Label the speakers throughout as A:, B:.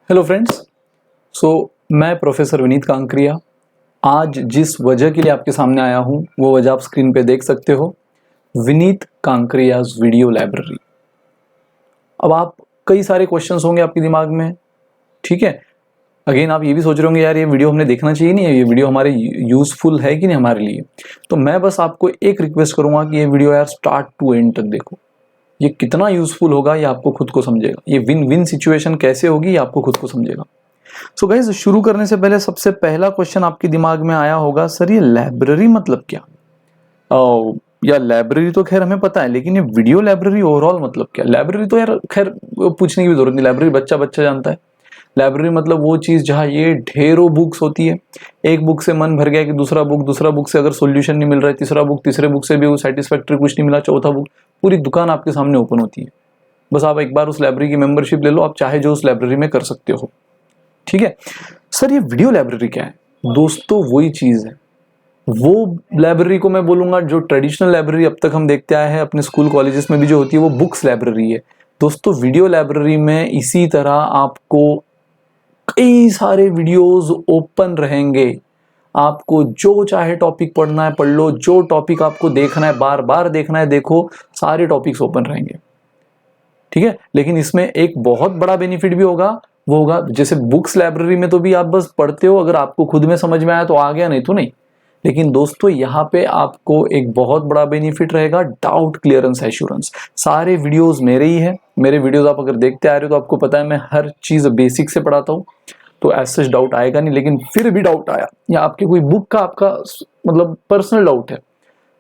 A: Hello friends. मैं professor Vineet Kankariya आज जिस वजह के लिए आपके सामने आया हूं वो वजह आप स्क्रीन पे देख सकते हो। Vineet Kankariya's video library. अब आप कई सारे क्वेश्चंस होंगे आपके दिमाग में, ठीक है। अगेन आप ये भी सोच रहे होंगे यार ये वीडियो हमने देखना चाहिए नहीं है, ये वीडियो हमारे यूजफुल है कि नहीं हमारे लिए। तो मैं बस आपको एक रिक्वेस्ट करूंगा कि ये वीडियो यार स्टार्ट टू एंड तक देखो। ये कितना यूजफुल होगा ये आपको खुद को समझेगा, ये विन विन सिचुएशन कैसे होगी ये आपको खुद को समझेगा। सो गाइस, शुरू करने से पहले सबसे पहला क्वेश्चन आपके दिमाग में आया होगा, सर ये लाइब्रेरी मतलब क्या? या लाइब्रेरी तो खैर हमें पता है, लेकिन ये वीडियो लाइब्रेरी ओवरऑल मतलब क्या? लाइब्रेरी तो यार खैर पूछने की भी जरूरत नहीं, लाइब्रेरी बच्चा बच्चा जानता है। लाइब्रेरी मतलब वो चीज जहाँ ये ढेरों बुक्स होती है, एक बुक से मन भर गया कि दूसरा बुक से अगर सोल्यूशन नहीं मिल रहा है, तीसरे बुक से भी वो सेटिस्फैक्टरी कुछ नहीं मिला, चौथा बुक, पूरी दुकान आपके सामने ओपन होती है। बस आप एक बार उस लाइब्रेरी की मेंबरशिप ले लो, आप चाहे जो उस लाइब्रेरी में कर सकते हो, ठीक है। सर ये वीडियो लाइब्रेरी क्या है? दोस्तों वही चीज है, वो लाइब्रेरी को मैं बोलूंगा जो ट्रेडिशनल लाइब्रेरी अब तक हम देखते आए हैं अपने स्कूल कॉलेजेस में भी जो होती है वो बुक्स लाइब्रेरी है। दोस्तों वीडियो लाइब्रेरी में इसी तरह आपको कई सारे वीडियोस ओपन रहेंगे, आपको जो चाहे टॉपिक पढ़ना है पढ़ लो, जो टॉपिक आपको देखना है बार बार देखना है देखो, सारे टॉपिक्स ओपन रहेंगे, ठीक है। लेकिन इसमें एक बहुत बड़ा बेनिफिट भी होगा, वो होगा जैसे बुक्स लाइब्रेरी में तो भी आप बस पढ़ते हो, अगर आपको खुद में समझ में आया तो आ गया, नहीं तो नहीं। लेकिन दोस्तों यहाँ पे आपको एक बहुत बड़ा बेनिफिट रहेगा, डाउट क्लियरेंस एश्योरेंस। सारे वीडियोस मेरे ही है, मेरे वीडियोस आप अगर देखते आ रहे हो तो आपको पता है मैं हर चीज बेसिक से पढ़ाता हूँ, तो ऐसा डाउट आएगा नहीं। लेकिन फिर भी डाउट आया या आपके कोई बुक का आपका मतलब पर्सनल डाउट है,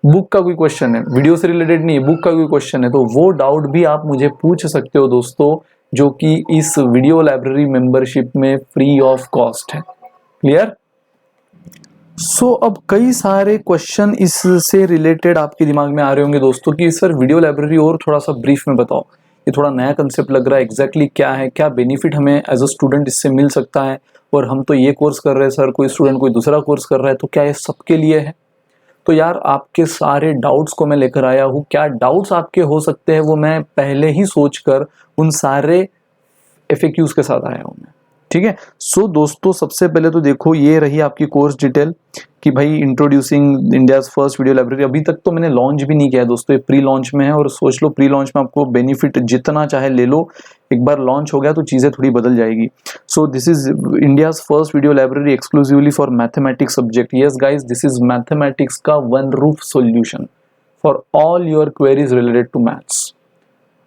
A: बुक का कोई क्वेश्चन है, वीडियो से रिलेटेड नहीं है, बुक का कोई क्वेश्चन है, तो वो डाउट भी आप मुझे पूछ सकते हो दोस्तों, जो कि इस वीडियो लाइब्रेरी मेंबरशिप में फ्री ऑफ कॉस्ट है। क्लियर? अब कई सारे क्वेश्चन इससे रिलेटेड आपके दिमाग में आ रहे होंगे दोस्तों कि सर वीडियो लाइब्रेरी और थोड़ा सा ब्रीफ में बताओ, ये थोड़ा नया कंसेप्ट लग रहा है, एग्जैक्टली क्या है, क्या बेनिफिट हमें एज अ स्टूडेंट इससे मिल सकता है, और हम तो ये कोर्स कर रहे हैं सर, कोई स्टूडेंट कोई दूसरा कोर्स कर रहा है, तो क्या ये सबके लिए है? तो यार आपके सारे डाउट्स को मैं लेकर आया हूँ। क्या डाउट्स आपके हो सकते हैं वो मैं पहले ही सोचकर उन सारे FAQs के साथ आया हूँ मैं, ठीक है। दोस्तों सबसे पहले तो देखो ये रही आपकी कोर्स डिटेल कि भाई introducing India's first video library. अभी तक तो मैंने लॉन्च भी नहीं किया दोस्तों, ये प्री लॉन्च में है, और सोच लो प्री लॉन्च में आपको बेनिफिट जितना चाहे ले लो, एक बार लॉन्च हो गया तो चीज़ें थोड़ी बदल जाएगी। This is India's first video library exclusively for mathematics subject. Yes guys, this is mathematics का one roof solution for all your queries related to maths.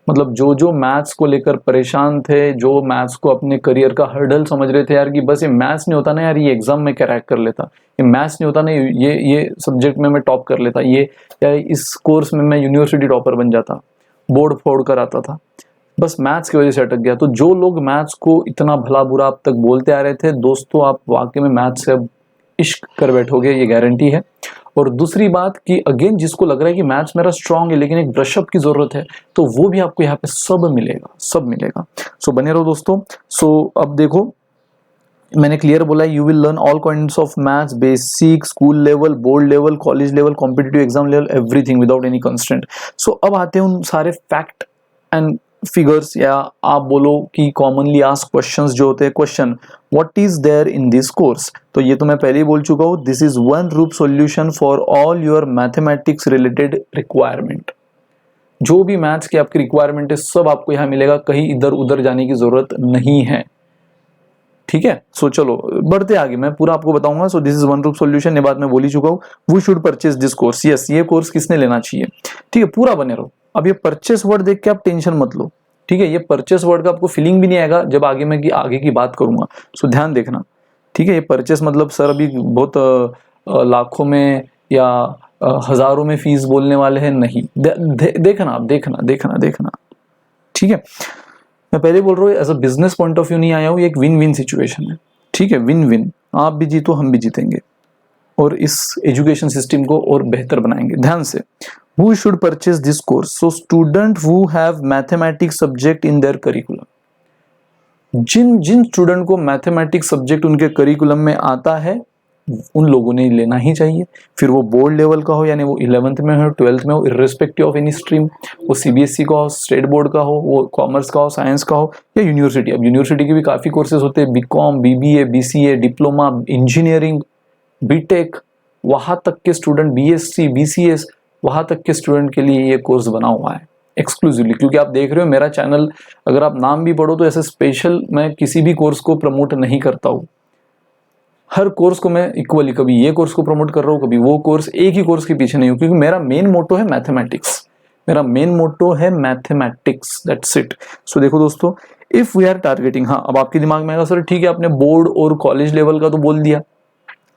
A: मतलब जो जो मैथ्स को लेकर परेशान थे, जो मैथ्स को अपने करियर का हर्डल समझ रहे थे यार कि बस ये मैथ्स नहीं होता ना यार, ये एग्जाम में क्रैक कर लेता, ये मैथ्स नहीं होता ना ये सब्जेक्ट में मैं टॉप कर लेता, ये या इस कोर्स में मैं यूनिवर्सिटी टॉपर बन जाता, बोर्ड फोड़ कर आता था, बस मैथ्स की वजह से अटक गया। तो जो लोग मैथ्स को इतना भला बुरा अब तक बोलते आ रहे थे दोस्तों, आप वाकई में मैथ्स से अब इश्क कर बैठोगे, ये गारंटी है। और दूसरी बात कि अगेन जिसको लग रहा है कि मैथ्स मेरा स्ट्रांग है लेकिन एक ब्रशअप की जरूरत है, तो वो भी आपको यहाँ पे सब मिलेगा, सब मिलेगा। बने रहो दोस्तों। अब देखो मैंने क्लियर बोला, you will learn all kinds of maths, basic, school level, board level, college level, competitive exam level, everything without any constraint. अब आते हैं उन सारे फैक्ट एंड फिगर्स, या आप बोलो कि कॉमनली आस्क क्वेश्चंस जो होते हैं, question what is there in this course. तो ये तो मैं पहले ही बोल चुका हूँ, this is one roof solution for all your mathematics related requirement. जो भी मैथ्स की आपकी रिक्वायरमेंट है सब आपको यहाँ मिलेगा, कहीं इधर उधर जाने की जरूरत नहीं है, ठीक है। चलो बढ़ते आगे, मैं पूरा आपको बताऊंगा। This is one roof solution, ये बात मैं बोल ही चुका हूँ। We should purchase this course, yes ये कोर्स किसने लेना चाहिए, ठीक है, पूरा बने रहो। अब ये परचेस वर्ड देख के आप टेंशन मत लो, ठीक है, ये परचेस वर्ड का आपको फीलिंग भी नहीं आएगा जब आगे की बात करूंगा, ध्यान देखना, ठीक है। ये परचेस मतलब सर अभी बहुत लाखों में या हजारों में फीस बोलने वाले हैं, नहीं, देखना आप, देखना, ठीक है। मैं पहले बोल रहा हूँ as a business point of view नहीं आया हूँ, ये एक विन विन सिचुएशन है, ठीक है, विन विन, आप भी जीतो हम भी जीतेंगे और इस एजुकेशन सिस्टम को और बेहतर बनाएंगे। ध्यान से, who should purchase this course? So student who have mathematics subject in their curriculum, जिन स्टूडेंट को मैथमेटिक्स सब्जेक्ट उनके करिकुलम में आता है उन लोगों ने लेना ही चाहिए, फिर वो बोर्ड लेवल का हो, यानी वो 11th में हो 12th में हो, इर्रेस्पेक्टिव ऑफ एनी स्ट्रीम, वो CBSE का हो, स्टेट बोर्ड का हो, वो कॉमर्स का हो, साइंस का हो या यूनिवर्सिटी। अब यूनिवर्सिटी के भी काफ़ी कोर्सेज होते हैं, BCom, BBA, BCA, diploma, engineering, BTech, वहाँ तक के स्टूडेंट, BSc, BCS, वहाँ तक के स्टूडेंट के लिए ये कोर्स बना हुआ है एक्सक्लूसिवली। क्योंकि आप देख रहे हो मेरा चैनल, अगर आप नाम भी पढ़ो तो ऐसे स्पेशल मैं किसी भी कोर्स को प्रमोट नहीं करता हूँ। हर कोर्स को मैं इक्वली, कभी ये कोर्स को प्रमोट कर रहा हूँ, कभी वो कोर्स, एक ही कोर्स के पीछे नहीं हूँ, क्योंकि मेरा मेन मोटो है मैथमेटिक्स। मेरा मेन मोटो है मैथमेटिक्स, दैट्स इट। सो देखो दोस्तों, इफ वी आर टारगेटिंग, हाँ अब आपके दिमाग में आएगा सर ठीक है आपने बोर्ड और कॉलेज लेवल का तो बोल दिया,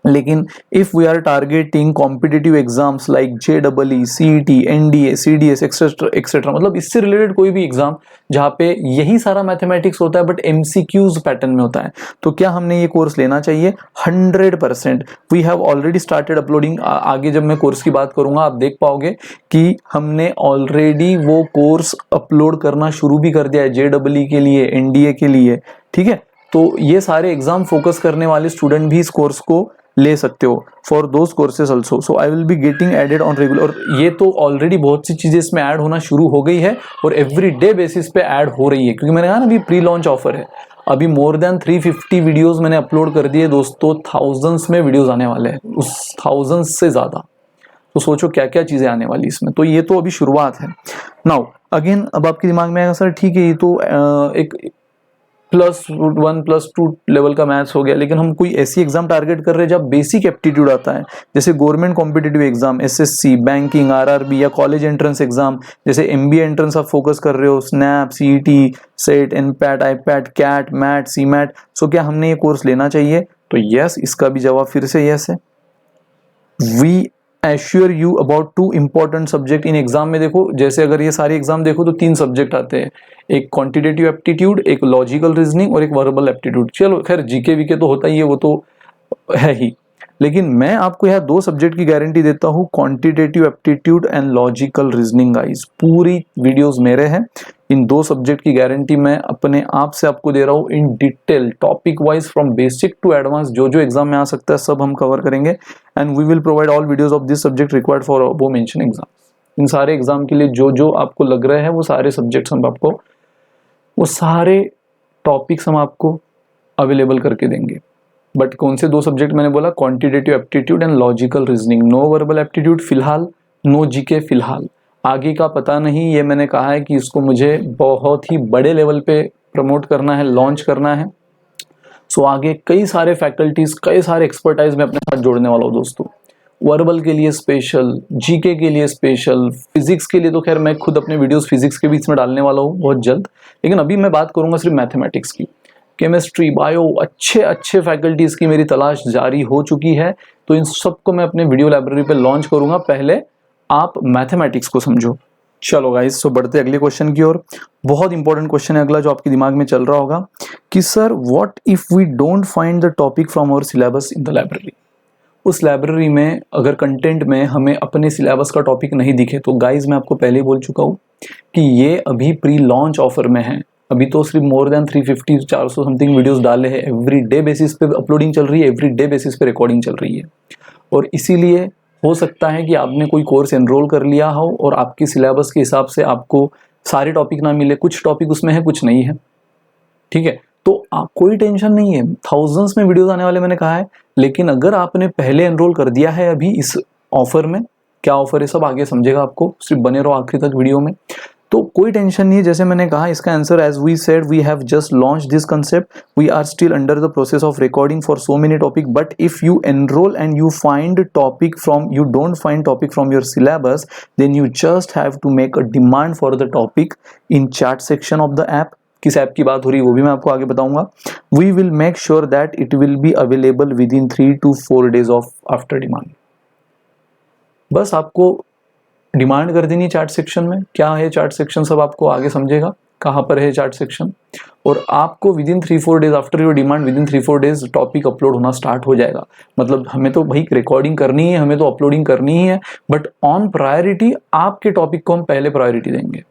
A: लेकिन if we are targeting competitive exams like JEE, CET, NDA, CDS etcetera etcetera, मतलब इससे रिलेटेड कोई भी एग्जाम जहाँ पे यही सारा मैथमेटिक्स होता है बट MCQs पैटर्न में होता है, तो क्या हमने ये कोर्स लेना चाहिए? 100%। We have already started uploading. आगे जब मैं कोर्स की बात करूंगा आप देख पाओगे कि हमने ऑलरेडी वो कोर्स अपलोड करना शुरू भी कर दिया है, JEE के लिए, NDA के लिए, ठीक है। तो ये सारे एग्जाम फोकस करने वाले स्टूडेंट भी इस कोर्स को ले सकते हो for those courses also. So I will be getting added on regular, और ये तो ऑलरेडी बहुत सी चीजें इसमें ऐड होना शुरू हो गई है और एवरी डे बेसिस पे ऐड हो रही है, क्योंकि मैंने कहा ना अभी प्री लॉन्च ऑफर है। अभी मोर देन 350 वीडियोस मैंने अपलोड कर दिए दोस्तों, थाउजेंड्स में वीडियोस आने वाले हैं, उस थाउजेंड्स से ज्यादा। तो सोचो क्या क्या चीजें आने वाली इसमें। तो ये तो अभी शुरुआत है। नाउ अगेन अब आपके दिमाग में आएगा सर ठीक है ये तो एक +1 +2 लेवल का मैथ्स हो गया, लेकिन हम कोई ऐसी एग्जाम टारगेट कर रहे हैं जब बेसिक एप्टीट्यूड आता है, जैसे government competitive exam, SSC, banking, RRB या कॉलेज एंट्रेंस एग्जाम, जैसे MBA एंट्रेंस आप फोकस कर रहे हो, snap, CET, set, NPAT, IPAT, CAT, MAT, CMAT। सो क्या हमने ये कोर्स लेना चाहिए? तो यस, इसका भी जवाब फिर से यस है। We assure you about 2 important subject in exam में। देखो जैसे अगर ये सारे एग्जाम देखो तो 3 सब्जेक्ट आते हैं, एक क्वांटिटेटिव एप्टीट्यूड, एक लॉजिकल रीजनिंग और एक वर्बल एप्टीट्यूड। चलो खैर GK VK तो होता ही है, वो तो है ही, लेकिन मैं आपको यहाँ 2 सब्जेक्ट की गारंटी देता हूँ, quantitative aptitude and logical reasoning. Guys पूरी वीडियोस मेरे हैं, इन 2 सब्जेक्ट की गारंटी मैं अपने आप से आपको दे रहा हूँ in detail, topic wise, from basic to advance, जो जो एग्जाम में आ सकता है सब हम कवर करेंगे। And we will provide all videos of this subject required for वो मेंशन एग्जाम। इन सारे एग्जाम के लिए जो जो आपको लग रहा है वो सारे सब्जेक्ट्स हम आपको, वो सारे टॉपिक्स हम आपको अवेलेबल करके देंगे। बट कौन से 2 सब्जेक्ट मैंने बोला? Quantitative aptitude and logical reasoning. No verbal aptitude फिलहाल, नो GK फिलहाल, आगे का पता नहीं। ये मैंने कहा है कि इसको मुझे बहुत ही बड़े लेवल पे प्रमोट करना है, लॉन्च करना है। सो आगे कई सारे फैकल्टीज, कई सारे एक्सपर्टाइज में अपने साथ जोड़ने वाला हूँ दोस्तों। वर्बल के लिए स्पेशल, GK के लिए स्पेशल, फिजिक्स के लिए तो खैर मैं खुद अपने वीडियोस फिजिक्स के बीच में डालने वाला हूँ बहुत जल्द, लेकिन अभी मैं बात करूंगा सिर्फ मैथमेटिक्स की। केमिस्ट्री, बायो, अच्छे अच्छे फैकल्टीज की मेरी तलाश जारी हो चुकी है, तो इन सबको मैं अपने वीडियो लाइब्रेरी पे लॉन्च करूंगा। पहले आप मैथमेटिक्स को समझो। चलो गाइस, सो बढ़ते अगले क्वेश्चन की ओर। बहुत इंपॉर्टेंट क्वेश्चन है अगला जो आपके दिमाग में चल रहा होगा कि sir what if we don't find the topic from our syllabus in the library. उस लाइब्रेरी में अगर कंटेंट में हमें अपने सिलेबस का टॉपिक नहीं दिखे, तो गाइज मैं आपको पहले ही बोल चुका हूँ कि ये अभी प्री लॉन्च ऑफर में है। अभी तो सिर्फ मोर देन 350 400 समथिंग वीडियोस डाले हैं, एवरी डे बेसिस पे अपलोडिंग चल रही है, एवरी डे बेसिस पे रिकॉर्डिंग चल रही है। और इसीलिए हो सकता है कि आपने कोई कोर्स एनरोल कर लिया हो और आपकी सिलेबस के हिसाब से आपको सारे टॉपिक ना मिले, कुछ टॉपिक उसमें है कुछ नहीं है, ठीक है। तो आप कोई टेंशन नहीं है, थाउजेंड्स में वीडियोस आने वाले मैंने कहा है, लेकिन अगर आपने पहले एनरोल कर दिया है अभी इस ऑफर में, क्या ऑफर है सब आगे समझेगा आपको, सिर्फ बने रहो आखिरी तक वीडियो में, तो कोई टेंशन नहीं है। जैसे मैंने कहा इसका answer as we said we have just launch this concept, we are still under the process of recording for so many topic, but if you enroll and you find topic from, you don't find topic from your syllabus, then you just have to make a demand for the topic in chat section of the app। किस app की बात हो रही है वो भी मैं आपको आगे बताऊंगा। We will make sure that it will be available within 3 to 4 days of after demand। बस आपको डिमांड कर देनी चैट सेक्शन में। क्या है चैट सेक्शन सब आपको आगे समझेगा, कहाँ पर है चैट सेक्शन, और आपको within 3-4 days after your demand, within 3-4 days topic upload होना स्टार्ट हो जाएगा। मतलब हमें तो भाई रिकॉर्डिंग करनी है, हमें तो अपलोडिंग करनी ही है, बट ऑन प्रायोरिटी आपके टॉपिक को हम पहले प्रायोरिटी देंगे,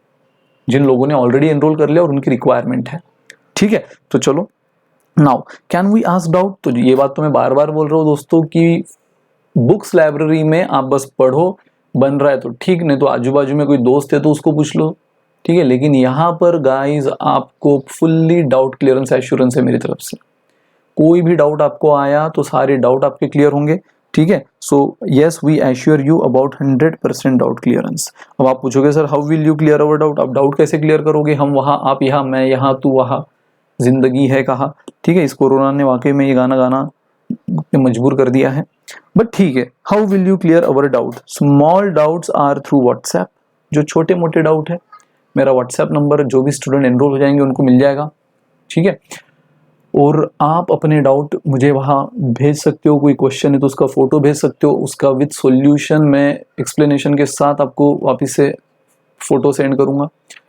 A: जिन लोगों ने ऑलरेडी एनरोल कर लिया और उनकी रिक्वायरमेंट है, ठीक है। तो चलो now can we ask doubt, तो ये बात तो मैं बार बार बोल रहा हूँ दोस्तों कि बुक्स लाइब्रेरी में आप बस पढ़ो, बन रहा है तो ठीक, नहीं तो आजू बाजू में कोई दोस्त है तो उसको पूछ लो, ठीक है। लेकिन यहाँ पर गाइज आपको फुल्ली डाउट क्लियरेंस एश्योरेंस है मेरी तरफ से। कोई भी डाउट आपको आया तो सारे डाउट आपके क्लियर होंगे, ठीक है। So yes we assure you about 100% doubt clearance. अब आप पूछोगे sir how will you clear our doubt, आप डाउट कैसे क्लियर करोगे, हम वहाँ आप यहाँ, मैं यहाँ तू वहाँ, जिंदगी है कहाँ, ठीक है। इस कोरोना ने वाकई में ये गाना मजबूर कर दिया है, बट ठीक है। How will you clear our doubt, small doubts are through WhatsApp. जो छोटे मोटे डाउट है, मेरा व्हाट्सएप नंबर जो भी स्टूडेंट एनरोल हो जाएंगे उनको मिल जाएगा, ठीक है। और आप अपने डाउट मुझे वहाँ भेज सकते हो, कोई क्वेश्चन है तो उसका फोटो भेज सकते हो, उसका विद सॉल्यूशन मैं एक्सप्लेनेशन के साथ आपको वापस से फोटो सेंड करूँगा,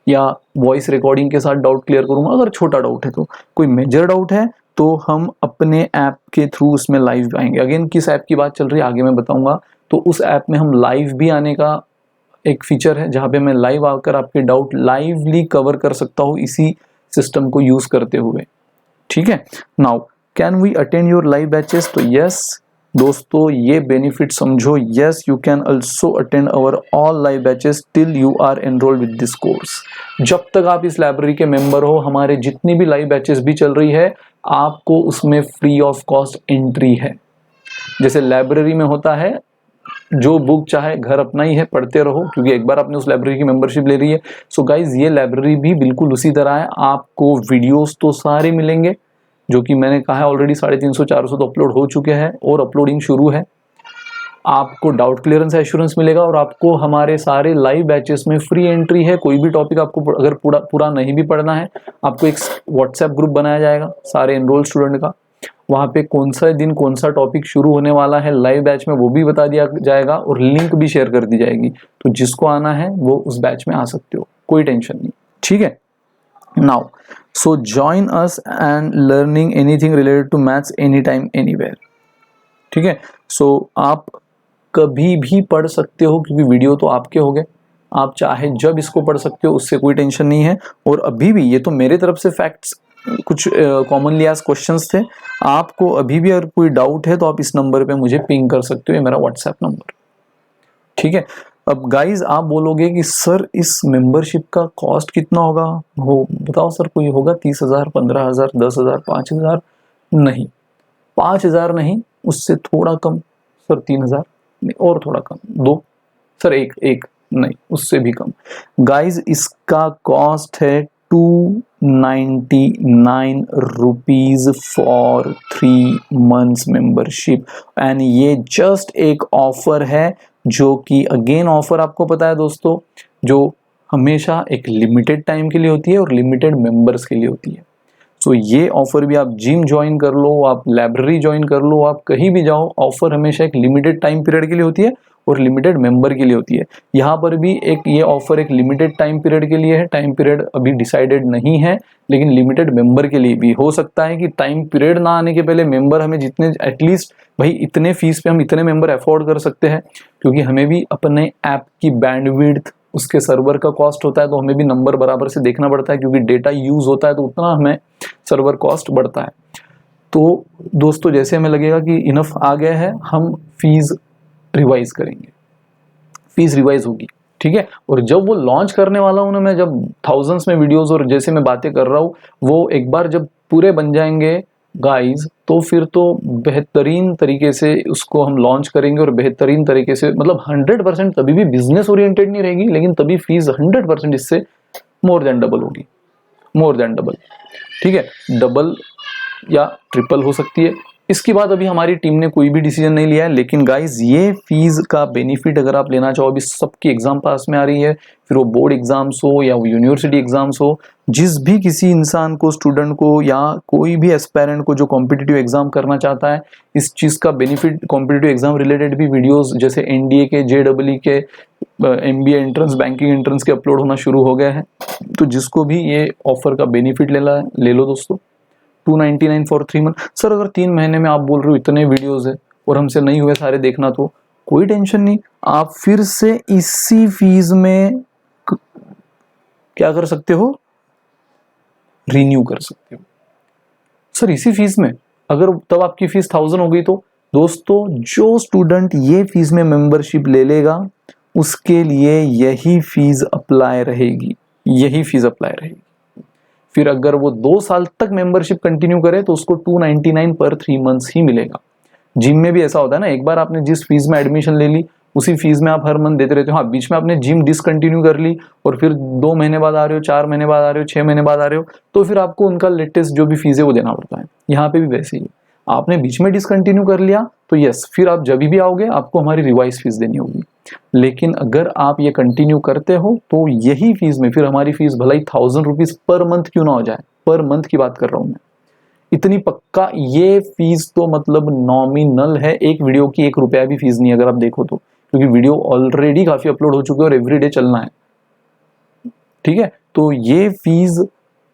A: या वॉइस रिकॉर्डिंग के साथ डाउट क्लियर करूँगा अगर छोटा डाउट है तो। कोई मेजर डाउट है तो हम अपने ऐप के थ्रू उसमें लाइव आएंगे। अगेन किस ऐप की बात चल रही है आगे मैं बताऊँगा। तो उस ऐप में हम लाइव भी आने का एक फीचर है, जहाँ पे मैं लाइव आकर आपके डाउट लाइवली कवर कर सकता हूँ इसी सिस्टम को यूज़ करते हुए, ठीक है। Now can we attend your live batches, तो यस दोस्तों ये बेनिफिट समझो, yes you can also attend our all live batches till you are enrolled with this course. जब तक आप इस लाइब्रेरी के मेंबर हो, हमारे जितनी भी लाइव बैचेस भी चल रही है, आपको उसमें फ्री ऑफ कॉस्ट एंट्री है। जैसे लाइब्रेरी में होता है, जो बुक चाहे घर अपना ही है, पढ़ते रहो, क्योंकि एक बार आपने उस लाइब्रेरी की मेंबरशिप ले रही है। सो गाइज ये लाइब्रेरी भी बिल्कुल उसी तरह है। आपको वीडियोस तो सारे मिलेंगे, जो कि मैंने कहा है ऑलरेडी 350-400 तो अपलोड हो चुके हैं और अपलोडिंग शुरू है। आपको डाउट क्लियरेंस एश्योरेंस मिलेगा और आपको हमारे सारे लाइव बैचेस में फ्री एंट्री है। कोई भी टॉपिक आपको अगर पूरा नहीं भी पढ़ना है, आपको एक व्हाट्सएप ग्रुप बनाया जाएगा सारे एनरोल स्टूडेंट का, वहाँ पे कौन सा दिन कौन सा टॉपिक शुरू होने वाला है लाइव बैच में वो भी बता दिया जाएगा और लिंक भी शेयर कर दी जाएगी। तो जिसको आना है वो उस बैच में आ सकते हो, कोई टेंशन नहीं, ठीक है। Now so join us and learning anything related to maths any time anywhere, ठीक है। सो आप कभी भी पढ़ सकते हो, क्योंकि वीडियो तो आपके हो गए, आप चाहे जब इसको पढ़ सकते हो, उससे कोई टेंशन नहीं है। और अभी भी ये तो मेरे तरफ से फैक्ट्स कुछ कॉमनली आज क्वेश्चंस थे, आपको अभी भी अगर कोई डाउट है तो आप इस नंबर पे मुझे पिंग कर सकते हो, ये मेरा व्हाट्सएप नंबर, ठीक है। अब गाइज आप बोलोगे कि सर इस मेंबरशिप का कॉस्ट कितना होगा, हो बताओ सर, कोई होगा 30,000, 15,000, 10,000, 5,000? नहीं, 5,000 नहीं, उससे थोड़ा कम सर, 3,000 और थोड़ा कम, 2 सर, एक नहीं, उससे भी कम। गाइज इसका कॉस्ट है 299 rupees for 3 months membership. And ये जस्ट एक ऑफर है, जो कि अगेन ऑफर आपको पता है दोस्तों, जो हमेशा एक लिमिटेड टाइम के लिए होती है और लिमिटेड मेंबर्स के लिए होती है। सो ये ऑफर भी, आप जिम ज्वाइन कर लो, आप लाइब्रेरी ज्वाइन कर लो, आप कहीं भी जाओ, ऑफर हमेशा एक लिमिटेड टाइम पीरियड के लिए होती है और लिमिटेड मेंबर के लिए होती है। यहाँ पर भी एक ये ऑफर एक लिमिटेड टाइम पीरियड के लिए है, टाइम पीरियड अभी डिसाइडेड नहीं है, लेकिन लिमिटेड मेंबर के लिए भी हो सकता है कि टाइम पीरियड ना आने के पहले मेंबर हमें जितने, एटलीस्ट भाई इतने फीस पे हम इतने मेंबर अफोर्ड कर सकते हैं, क्योंकि हमें भी अपने ऐप की बैंडविड्थ, उसके सर्वर का कॉस्ट होता है, तो हमें भी नंबर बराबर से देखना पड़ता है, क्योंकि डेटा यूज होता है तो उतना हमें सर्वर कॉस्ट बढ़ता है। तो दोस्तों जैसे हमें लगेगा कि इनफ आ गया है, हम फीस रिवाइज करेंगे, फीस रिवाइज होगी, ठीक है। और जब वो लॉन्च करने वाला हूँ ना मैं, जब थाउजेंड्स में वीडियोस और जैसे मैं बातें कर रहा हूँ, वो एक बार जब पूरे बन जाएंगे गाइज, तो फिर तो बेहतरीन तरीके से उसको हम लॉन्च करेंगे और बेहतरीन तरीके से, मतलब 100% तभी भी बिजनेस ओरिएंटेड नहीं रहेगी, लेकिन तभी फीस 100% इससे मोर देन डबल होगी, मोर देन डबल, ठीक है। डबल या ट्रिपल हो सकती है। इसके बाद अभी हमारी टीम ने कोई भी डिसीजन नहीं लिया है, लेकिन गाइज ये फीस का बेनिफिट अगर आप लेना चाहो, अभी सबकी एग्जाम पास में आ रही है, फिर वो बोर्ड एग्जाम्स हो या वो यूनिवर्सिटी एग्जाम्स हो, जिस भी किसी इंसान को, स्टूडेंट को या कोई भी एस्पायरेंट को जो कॉम्पिटिटिव एग्जाम करना चाहता है, इस चीज़ का बेनिफिट, कॉम्पिटिटिव एग्जाम रिलेटेड भी वीडियोस जैसे NDA के, JEE के, MBA एंट्रेंस, बैंकिंग एंट्रेंस के अपलोड होना शुरू हो गए हैं। तो जिसको भी ये ऑफर का बेनिफिट लेना है, ले लो दोस्तों। 299 फॉर 3 मंथ। सर अगर 3 महीने में आप बोल रहे हो इतने वीडियोस है और हमसे नहीं हुए सारे देखना, तो कोई टेंशन नहीं, आप फिर से इसी फीस में क्या कर सकते हो, रिन्यू कर सकते हो। सर इसी फीस में, अगर तब आपकी फीस 1000 हो गई तो दोस्तों जो स्टूडेंट ये फीस में मेंबरशिप ले लेगा उसके लिए यही फीस अप्लाई रहेगी, यही फीस अप्लाई रहेगी। फिर अगर वो 2 साल तक मेंबरशिप कंटिन्यू करे तो उसको 299 पर 3 मंथ्स ही मिलेगा। जिम में भी ऐसा होता है ना, एक बार आपने जिस फीस में एडमिशन ले ली उसी फीस में आप हर मंथ देते रहते हो। हाँ, बीच में आपने जिम डिसकंटिन्यू कर ली और फिर 2 महीने बाद आ रहे हो, 4 महीने बाद आ रहे हो, 6 महीने बाद आ रहे हो, तो फिर आपको उनका लेटेस्ट जो भी फीस है वो देना पड़ता है। यहाँ पे भी वैसे ही आपने बीच में डिसकंटिन्यू कर लिया तो यस, फिर आप जब भी आओगे आपको हमारी रिवाइज फीस देनी होगी। लेकिन अगर आप ये कंटिन्यू करते हो तो यही फीस में फिर हमारी फीस भला ही 1000 रुपीज पर मंथ क्यों ना हो जाए, पर मंथ की बात कर रहा हूँ मैं, इतनी पक्का ये फीस तो मतलब नॉमिनल है। एक वीडियो की 1 रुपया भी फीस नहीं अगर आप देखो तो, क्योंकि वीडियो ऑलरेडी काफी अपलोड हो चुके हैं और एवरीडे चलना है। ठीक है, तो ये फीस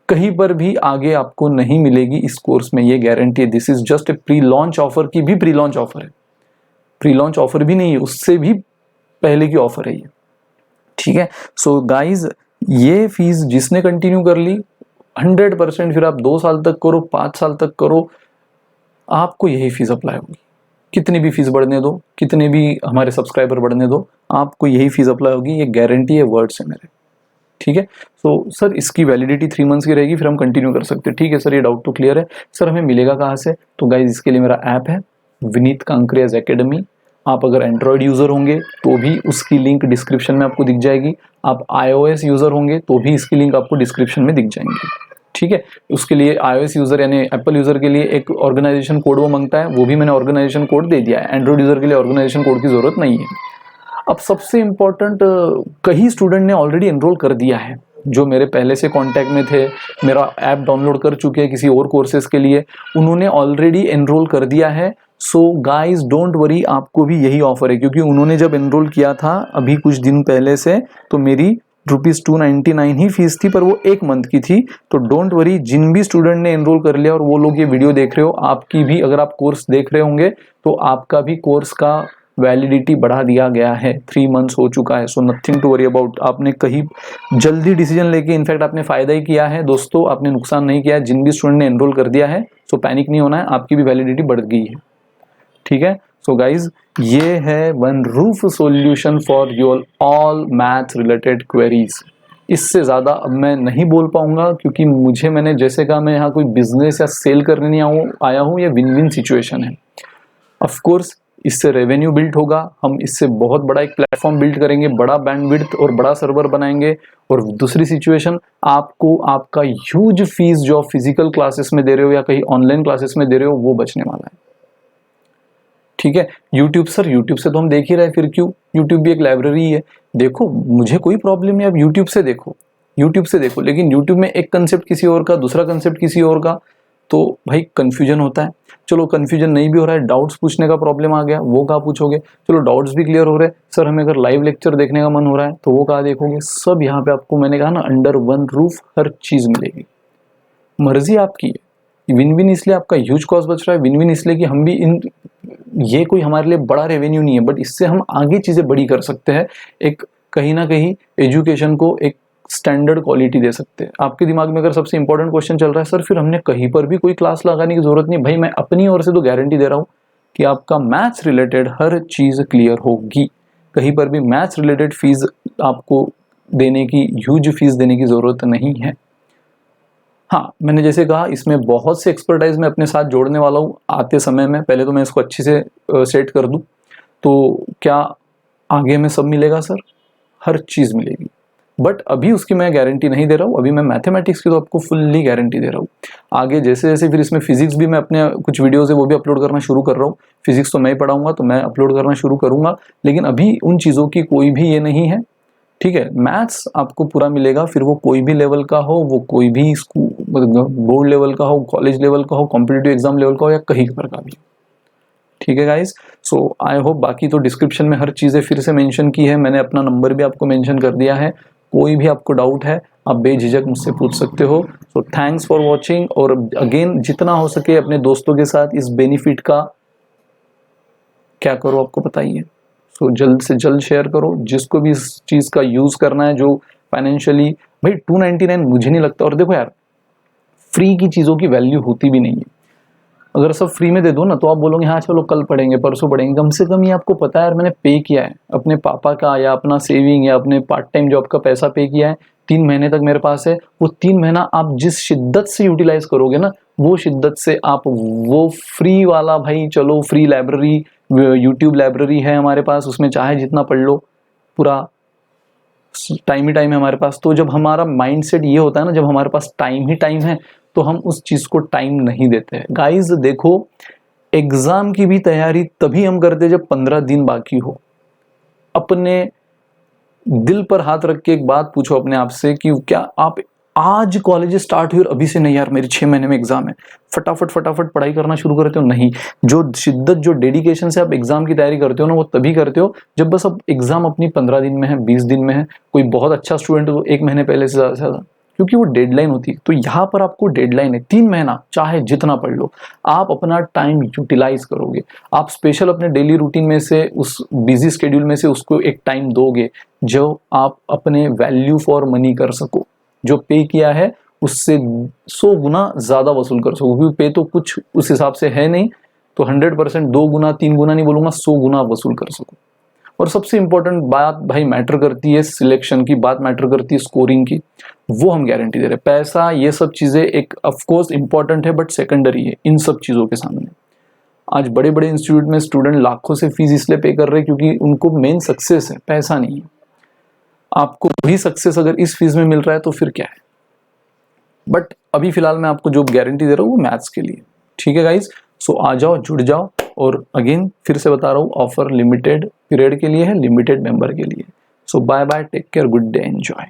A: कहीं पर भी आगे आपको नहीं मिलेगी इस कोर्स में, ये गारंटी है। This is just a pre launch offer की भी प्री लॉन्च ऑफर है, प्री लॉन्च ऑफर भी नहीं है, उससे भी पहले की ऑफर है ये। ठीक है, सो गाइज ये फीस जिसने कंटिन्यू कर ली 100% फिर आप 2 साल तक करो, 5 साल तक करो, आपको यही फीस अप्लाई होगी। कितनी भी फीस बढ़ने दो, कितने भी हमारे सब्सक्राइबर बढ़ने दो, आपको यही फीस अप्लाई होगी, ये गारंटी है, वर्ड्स है मेरे। ठीक है, सो सर इसकी वैलिडिटी 3 मंथ्स की रहेगी, फिर हम कंटिन्यू कर सकते हैं। ठीक है सर, ये डाउट तो क्लियर है। सर हमें मिलेगा कहाँ से? तो गाइज इसके लिए मेरा ऐप है विनीत कांकरियाज एकेडमी। आप अगर एंड्रॉयड यूज़र होंगे तो भी उसकी लिंक डिस्क्रिप्शन में आपको दिख जाएगी, आप iOS यूज़र होंगे तो भी इसकी लिंक आपको डिस्क्रिप्शन में दिख जाएंगी। ठीक है, उसके लिए iOS यूज़र यानी एप्पल यूज़र के लिए एक ऑर्गेनाइजेशन कोड वो मांगता है, वो भी मैंने ऑर्गेनाइजेशन कोड दे दिया है। एंड्रॉयड यूज़र के लिए ऑर्गेनाइजेशन कोड की ज़रूरत नहीं है। अब सबसे इम्पॉर्टेंट, कई स्टूडेंट ने ऑलरेडी एनरोल कर दिया है, जो मेरे पहले से कांटेक्ट में थे, मेरा ऐप डाउनलोड कर चुके हैं किसी और कोर्सेज के लिए, उन्होंने ऑलरेडी एनरोल कर दिया है। सो गाइज डोंट वरी, आपको भी यही ऑफर है, क्योंकि उन्होंने जब एनरोल किया था अभी कुछ दिन पहले से, तो मेरी ₹299 ही फीस थी, पर वो 1 मंथ की थी। तो डोंट वरी, जिन भी स्टूडेंट ने एनरोल कर लिया और वो लोग ये वीडियो देख रहे हो, आपकी भी अगर आप कोर्स देख रहे होंगे तो आपका भी कोर्स का वैलिडिटी बढ़ा दिया गया है, 3 मंथ्स हो चुका है। So nothing to worry about. आपने कहीं जल्दी डिसीजन लेके इनफैक्ट आपने फायदा ही किया है दोस्तों, आपने नुकसान नहीं किया है। जिन भी स्टूडेंट ने एनरोल कर दिया है सो पैनिक नहीं होना है, आपकी भी वैलिडिटी बढ़ गई है। ठीक है, सो गाइज ये है one roof solution for your all math related queries. इससे ज़्यादा अब मैं नहीं बोल पाऊंगा, क्योंकि मैंने जैसे कहा, मैं यहाँ कोई बिजनेस या सेल करने नहीं आया हूँ, ये विन विन सिचुएशन है। ऑफ कोर्स इससे रेवेन्यू बिल्ड होगा, हम इससे बहुत बड़ा एक प्लेटफॉर्म बिल्ड करेंगे, बड़ा बैंडविड्थ और बड़ा सर्वर बनाएंगे। और दूसरी सिचुएशन, आपको आपका ह्यूज फीस जो आप फिजिकल क्लासेस में दे रहे हो या कहीं ऑनलाइन क्लासेस में दे रहे हो वो बचने वाला है। ठीक है, यूट्यूब सर, यूट्यूब से तो हम देख ही रहे, फिर क्यों? यूट्यूब भी एक लाइब्रेरी है। देखो मुझे कोई प्रॉब्लम नहीं, आप यूट्यूब से देखो, यूट्यूब से देखो, लेकिन यूट्यूब में एक कंसेप्ट किसी और का, दूसरा कंसेप्ट किसी और का, तो भाई कंफ्यूजन होता है। चलो कंफ्यूजन नहीं भी हो रहा है, डाउट्स पूछने का प्रॉब्लम आ गया, वो कहाँ पूछोगे? चलो डाउट्स भी क्लियर हो रहे हैं, सर हमें अगर लाइव लेक्चर देखने का मन हो रहा है तो वो कहाँ देखोगे? सब यहाँ पे आपको, मैंने कहा ना, अंडर वन रूफ हर चीज़ मिलेगी। मर्जी आपकी है। विन विन इसलिए आपका ह्यूज कॉस्ट बच रहा है, विन विन इसलिए कि हम भी ये कोई हमारे लिए बड़ा रेवेन्यू नहीं है, बट इससे हम आगे चीज़ें बड़ी कर सकते हैं। एक कहीं ना कहीं एजुकेशन को एक स्टैंडर्ड क्वालिटी दे सकते हैं। आपके दिमाग में अगर सबसे इंपॉर्टेंट क्वेश्चन चल रहा है, सर फिर हमने कहीं पर भी कोई क्लास लगाने की जरूरत नहीं, भाई मैं अपनी ओर से तो गारंटी दे रहा हूँ कि आपका मैथ्स रिलेटेड हर चीज़ क्लियर होगी। कहीं पर भी मैथ्स रिलेटेड फीस आपको देने की, ह्यूज फीस देने की ज़रूरत नहीं है। हाँ, मैंने जैसे कहा, इसमें बहुत से एक्सपर्टाइज मैं अपने साथ जोड़ने वाला हूँ आते समय में। पहले तो मैं इसको अच्छे से सेट कर दूँ, तो क्या आगे में सब मिलेगा? सर हर चीज़ मिलेगी, बट अभी उसकी मैं गारंटी नहीं दे रहा हूँ। अभी मैं मैथमेटिक्स की तो आपको फुल्ली गारंटी दे रहा हूँ। आगे जैसे जैसे फिर इसमें फिजिक्स भी मैं अपने कुछ वीडियोज़ है वो भी अपलोड करना शुरू कर रहा हूँ। फिजिक्स तो मैं ही पढ़ाऊँगा, तो मैं अपलोड करना शुरू करूँगा, लेकिन अभी उन चीज़ों की कोई भी ये नहीं है। ठीक है, मैथ्स आपको पूरा मिलेगा, फिर वो कोई भी लेवल का हो, वो कोई भी स्कूल बोर्ड लेवल का हो, कॉलेज लेवल का हो, कॉम्पिटिटिव एग्जाम लेवल का हो, या कहीं पर का भी। ठीक है गाइस, सो आई होप, बाकी तो डिस्क्रिप्शन में हर चीज़ें फिर से मेंशन की है, मैंने अपना नंबर भी आपको मेंशन कर दिया है। कोई भी आपको डाउट है आप बेझिझक मुझसे पूछ सकते हो। सो थैंक्स फॉर वॉचिंग, और अगेन जितना हो सके अपने दोस्तों के साथ इस बेनिफिट का क्या करो आपको बताइए। सो जल्द से जल्द शेयर करो, जिसको भी इस चीज़ का यूज़ करना है, जो फाइनेंशियली, भाई 299 मुझे नहीं लगता। और देखो यार, फ्री की चीज़ों की वैल्यू होती भी नहीं है। अगर सब फ्री में दे दो ना तो आप बोलोगे हाँ चलो कल पढ़ेंगे परसों पढ़ेंगे। कम से कम ये आपको पता है यार मैंने पे किया है अपने पापा का या अपना सेविंग या अपने पार्ट टाइम जॉब का पैसा पे किया है, 3 महीने तक मेरे पास है। वो 3 महीना आप जिस शिद्दत से यूटिलाइज करोगे ना, वो शिद्दत से आप वो फ्री वाला, भाई चलो फ्री लाइब्रेरी, यूट्यूब लाइब्रेरी है हमारे पास, उसमें चाहे जितना पढ़ लो, पूरा टाइम ही टाइम है हमारे पास। तो जब हमारा माइंडसेट ये होता है ना, जब हमारे पास टाइम ही टाइम है, तो हम उस चीज को टाइम नहीं देते हैं। गाइस देखो, एग्जाम की भी तैयारी तभी हम करते हैं जब 15 दिन बाकी हो। अपने दिल पर हाथ रख के एक बात पूछो अपने आप से कि क्या आप आज कॉलेज स्टार्ट हुई और अभी से नहीं यार मेरी 6 महीने में एग्जाम है, फटाफट फटाफट पढ़ाई करना शुरू करते हो? नहीं। जो शिद्दत, जो डेडिकेशन से आप एग्जाम की तैयारी करते हो ना, वो तभी करते हो जब बस अब एग्जाम अपनी 15 दिन में है, 20 दिन में है। कोई बहुत अच्छा स्टूडेंट तो 1 महीने पहले से ज्यादा, क्योंकि वो डेडलाइन होती है। तो यहाँ पर आपको डेडलाइन है 3 महीना, चाहे जितना पढ़ लो। आप अपना टाइम यूटिलाइज करोगे, आप स्पेशल अपने डेली रूटीन में से, उस बिजी स्केड्यूल में से उसको एक टाइम दोगे जो आप अपने वैल्यू फॉर मनी कर सको। जो पे किया है उससे 100 गुना ज्यादा वसूल कर सको, क्योंकि पे तो कुछ उस हिसाब से है नहीं, तो 100% 2 गुना 3 गुना नहीं बोलूंगा, 100 गुना वसूल कर सको। और सबसे इंपॉर्टेंट बात भाई मैटर करती है सिलेक्शन की, बात मैटर करती है स्कोरिंग की, वो हम गारंटी दे रहे हैं। पैसा ये सब चीजें एक ऑफकोर्स इंपॉर्टेंट है, बट सेकेंडरी है इन सब चीजों के सामने। आज बड़े बड़े इंस्टीट्यूट में स्टूडेंट लाखों से फीस इसलिए पे कर रहे हैं क्योंकि उनको मेन सक्सेस है, पैसा नहीं है। आपको वही सक्सेस अगर इस फीस में मिल रहा है तो फिर क्या है। बट अभी फिलहाल मैं आपको जो गारंटी दे रहा हूँ वो मैथ्स के लिए, ठीक है गाइज। सो आ जाओ, जुड़ जाओ। और अगेन फिर से बता रहा हूँ, ऑफर लिमिटेड पीरियड के लिए है, लिमिटेड मेंबर के लिए। So bye bye, take care, good day, enjoy.